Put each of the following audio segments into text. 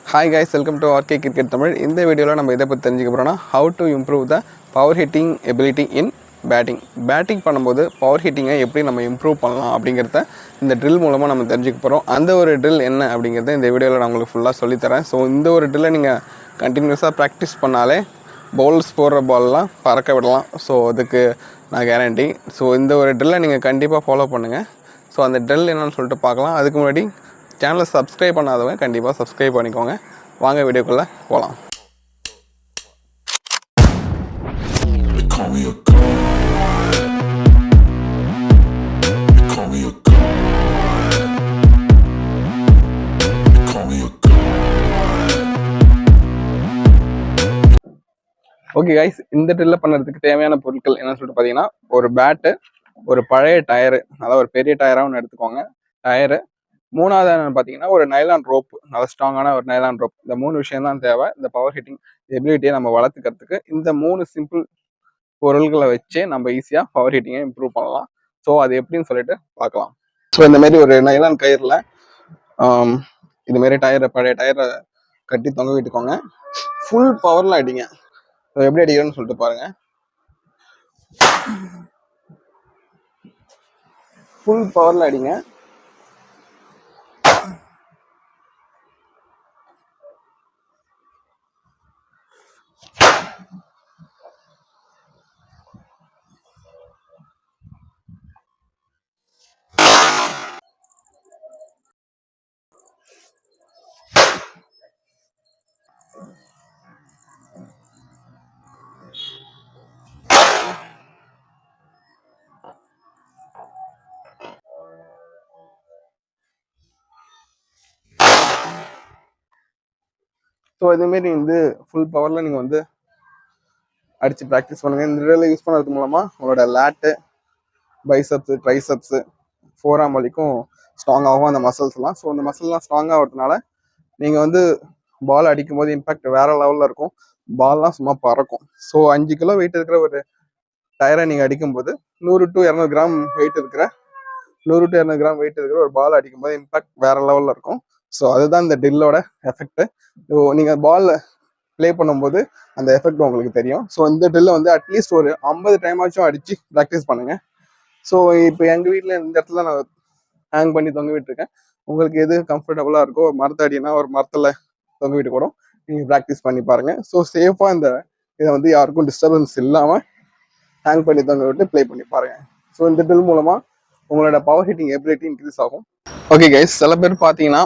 Hi guys, welcome to RK Cricket Tamil. இந்த வீடியோவில் நம்ம இதை பற்றி தெரிஞ்சுக்க போகிறோம்னா how to improve the power hitting ability in batting. Batting பண்ணும்போது பவர் ஹிட்டிங்கை எப்படி நம்ம இம்ப்ரூவ் பண்ணலாம் அப்படிங்கிறத இந்த ட்ரில் மூலமாக நம்ம தெரிஞ்சுக்க போகிறோம். அந்த ஒரு ட்ரில் என்ன அப்படிங்கிறத இந்த வீடியோவில் நான் உங்களுக்கு ஃபுல்லாக சொல்லித்தரேன். ஸோ இந்த ஒரு ட்ரில்லை நீங்கள் கண்டினியூஸாக ப்ராக்டிஸ் பண்ணாலே பவுல்ஸ் போடுற பால்லாம் பறக்க விடலாம். ஸோ அதுக்கு நான் கேரண்டி. ஸோ இந்த ஒரு ட்ரில்லை நீங்கள் கண்டிப்பாக ஃபாலோ பண்ணுங்கள். ஸோ அந்த ட்ரில் என்னன்னு சொல்லிட்டு பார்க்கலாம். அதுக்கு முன்னாடி சேனலை சப்ஸ்கிரைப் பண்ணாதவங்க கண்டிப்பாக சப்ஸ்கிரைப் பண்ணிக்கோங்க. வாங்க வீடியோக்குள்ளே போகலாம். ஓகே கைஸ், இந்த ட்ரில்ல பண்ணுறதுக்கு தேவையான பொருட்கள் என்னன்னு சொல்லிட்டு பார்த்தீங்கன்னா, ஒரு பேட்டு, ஒரு பழைய டயரு, அதாவது ஒரு பெரிய டயராக ஒன்று எடுத்துக்கோங்க. டயரு, மூணாவது என்னன்னு பார்த்தீங்கன்னா ஒரு நைலான் ரோப், நல்ல ஸ்ட்ராங்கான ஒரு நைலான் ரோப். இந்த 3 விஷயம் தான் தேவை இந்த பவர் ஹிட்டிங் எபிலிட்டியை நம்ம வளர்த்துக்கிறதுக்கு. இந்த 3 சிம்பிள் பொருள்களை வச்சே நம்ம ஈஸியாக பவர் ஹிட்டிங்கை இம்ப்ரூவ் பண்ணலாம். ஸோ அது எப்படின்னு சொல்லிட்டு பார்க்கலாம். ஸோ இந்த மாதிரி ஒரு நைலான் கயிறில் இது மாதிரி பழைய டயரை கட்டி தொங்க விட்டுக்கோங்க. ஃபுல் பவரில் அடிங்க. எப்படி அடிக்கிறேன்னு சொல்லிட்டு பாருங்க. ஃபுல் பவரில் அடிங்க. ஸோ இதுமாரி ஃபுல் பவரில் நீங்கள் அடித்து ப்ராக்டிஸ் பண்ணுங்கள். இந்த ட்ரில்லை யூஸ் பண்ணுறது மூலமாக உங்களோட லேட்டு, பைசப்ஸு, ட்ரைசப்ஸு, ஃபோராம் வரைக்கும் ஸ்ட்ராங் ஆகும் அந்த மசில்ஸ்லாம். ஸோ அந்த மசில்லாம் ஸ்ட்ராங் ஆகிறதுனால நீங்கள் பால் அடிக்கும் போது இம்பாக்ட் வேறு லெவலில் இருக்கும். பால்லாம் சும்மா பறக்கும். ஸோ 5 கிலோ வெயிட் இருக்கிற ஒரு டயரை நீங்கள் அடிக்கும்போது 100 to 200 கிராம் வெயிட் இருக்கிற ஒரு பால் அடிக்கும்போது இம்பாக்ட் வேறு லெவலில் இருக்கும். ஸோ அதுதான் இந்த ட்ரில்லோட எஃபெக்ட். நீங்கள் பால் ப்ளே பண்ணும்போது அந்த எஃபெக்ட் உங்களுக்கு தெரியும். ஸோ இந்த ட்ரில்லை அட்லீஸ்ட் ஒரு 50 டைமாச்சும் அடித்து ப்ராக்டிஸ் பண்ணுங்கள். ஸோ இப்போ எங்கள் வீட்டில் இந்த இடத்துல நான் ஹேங் பண்ணி தொங்க விட்டுருக்கேன். உங்களுக்கு எது கம்ஃபர்டபுளாக இருக்கோ, மரத்தை அடினா ஒரு மரத்தில் தொங்க விட்டு கூட நீங்கள் ப்ராக்டிஸ் பண்ணி பாருங்கள். ஸோ சேஃபாக இதை யாருக்கும் டிஸ்டர்பன்ஸ் இல்லாமல் ஹேங் பண்ணி தொங்க விட்டு ப்ளே பண்ணி பாருங்கள். ஸோ இந்த ட்ரில் மூலமாக உங்களோட பவர் ஹிட்டிங் எபிலிட்டி இன்க்ரீஸ் ஆகும். ஓகே கைஸ், சில பேர் பார்த்தீங்கன்னா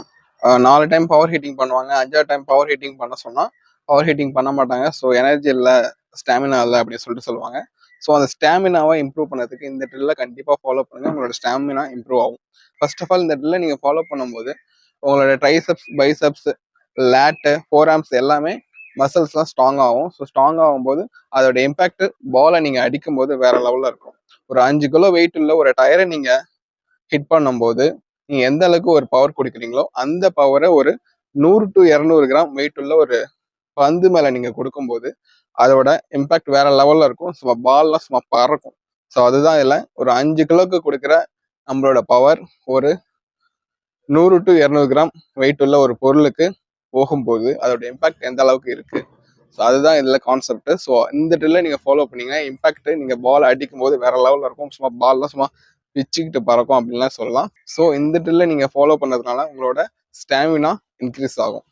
4 டைம் பவர் ஹிட்டிங் பண்ணுவாங்க. 5ஆவது டைம் பவர் ஹிட்டிங் பண்ண சொன்னால் பவர் ஹிட்டிங் பண்ண மாட்டாங்க. ஸோ எனர்ஜி இல்லை, ஸ்டாமினா இல்லை அப்படின்னு சொல்லிட்டு சொல்லுவாங்க. ஸோ அந்த ஸ்டாமினாவை இம்ப்ரூவ் பண்ணதுக்கு இந்த ட்ரில்லை கண்டிப்பாக ஃபாலோ பண்ணுங்கள். உங்களோட ஸ்டாமினா இம்ப்ரூவ் ஆகும். ஃபர்ஸ்ட் ஆஃப் ஆல் இந்த ட்ரில்லை நீங்கள் ஃபாலோ பண்ணும்போது உங்களோட ட்ரைசப்ஸ், பைசப்ஸ், லேட்டு, ஃபோராம்ஸ் எல்லாமே மசில்ஸ்லாம் ஸ்ட்ராங் ஆகும். ஸோ ஸ்ட்ராங் ஆகும்போது அதோட இம்பாக்ட் பாலை நீங்கள் அடிக்கும்போது வேற லெவலில் இருக்கும். ஒரு 5 கிலோ வெயிட் உள்ள ஒரு டயரை நீங்கள் ஹிட் பண்ணும்போது நீங்கள் எந்த அளவுக்கு ஒரு பவர் கொடுக்குறீங்களோ அந்த பவரை ஒரு 100 to 200 கிராம் வெயிட் உள்ள ஒரு பந்து மேலே நீங்கள் கொடுக்கும்போது அதோட இம்பாக்ட் வேற லெவலில் இருக்கும். சும்மா பால்லாம் சும்மா பறக்கும். ஸோ அதுதான் இதில் ஒரு 5 கிலோக்கு கொடுக்குற நம்மளோட பவர் ஒரு 100 to 200 கிராம் வெயிட் உள்ள ஒரு பொருளுக்கு போகும்போது அதோட இம்பாக்ட் எந்த அளவுக்கு இருக்கு. ஸோ அதுதான் இதில் கான்செப்ட். ஸோ இந்த ட்ரில்லை நீங்கள் ஃபாலோ பண்ணீங்கன்னா இம்பாக்ட் நீங்கள் பால் அடிக்கும் போது வேற லெவலில் இருக்கும். சும்மா பால்லாம் சும்மா பிச்சுக்கிட்டு பறக்கும் அப்படின்லாம் சொல்லலாம். ஸோ இந்த ட்ரில்லை நீங்கள் ஃபாலோ பண்ணதுனால உங்களோட ஸ்டாமினா இன்க்ரீஸ் ஆகும்.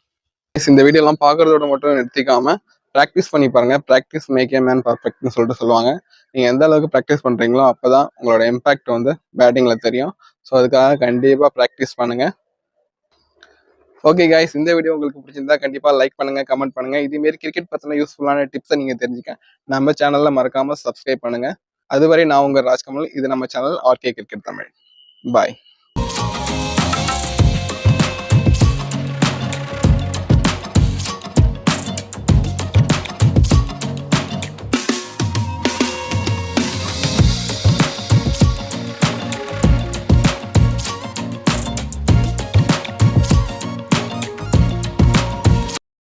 இந்த வீடியோலாம் பார்க்கறதோட மட்டும் நிறுத்திக்காம ப்ராக்டிஸ் பண்ணி பாருங்க. ப்ராக்டிஸ் மேக் ஏ மேன் பர்ஃபெக்ட்னு சொல்லிட்டு சொல்லுவாங்க. நீங்கள் எந்த அளவுக்கு ப்ராக்டிஸ் பண்ணுறீங்களோ அப்போதான் உங்களோட இம்பாக்ட் பேட்டிங்கில் தெரியும். ஸோ அதுக்காக கண்டிப்பாக ப்ராக்டிஸ் பண்ணுங்க. ஓகே கைஸ், இந்த வீடியோ உங்களுக்கு பிடிச்சிருந்தா கண்டிப்பாக லைக் பண்ணுங்க, கமெண்ட் பண்ணுங்க. இதேமாரி கிரிக்கெட் பற்றின யூஸ்ஃபுல்லான டிப்ஸை நீங்கள் தெரிஞ்சுக்க நம்ம சேனலில் மறக்காமல் சப்ஸ்கிரைப் பண்ணுங்க. அதுவரை நான் உங்கள் ராஜ்கமல். இது நம்ம சேனல் RK கிரிக்கெட் தமிழ். பாய்.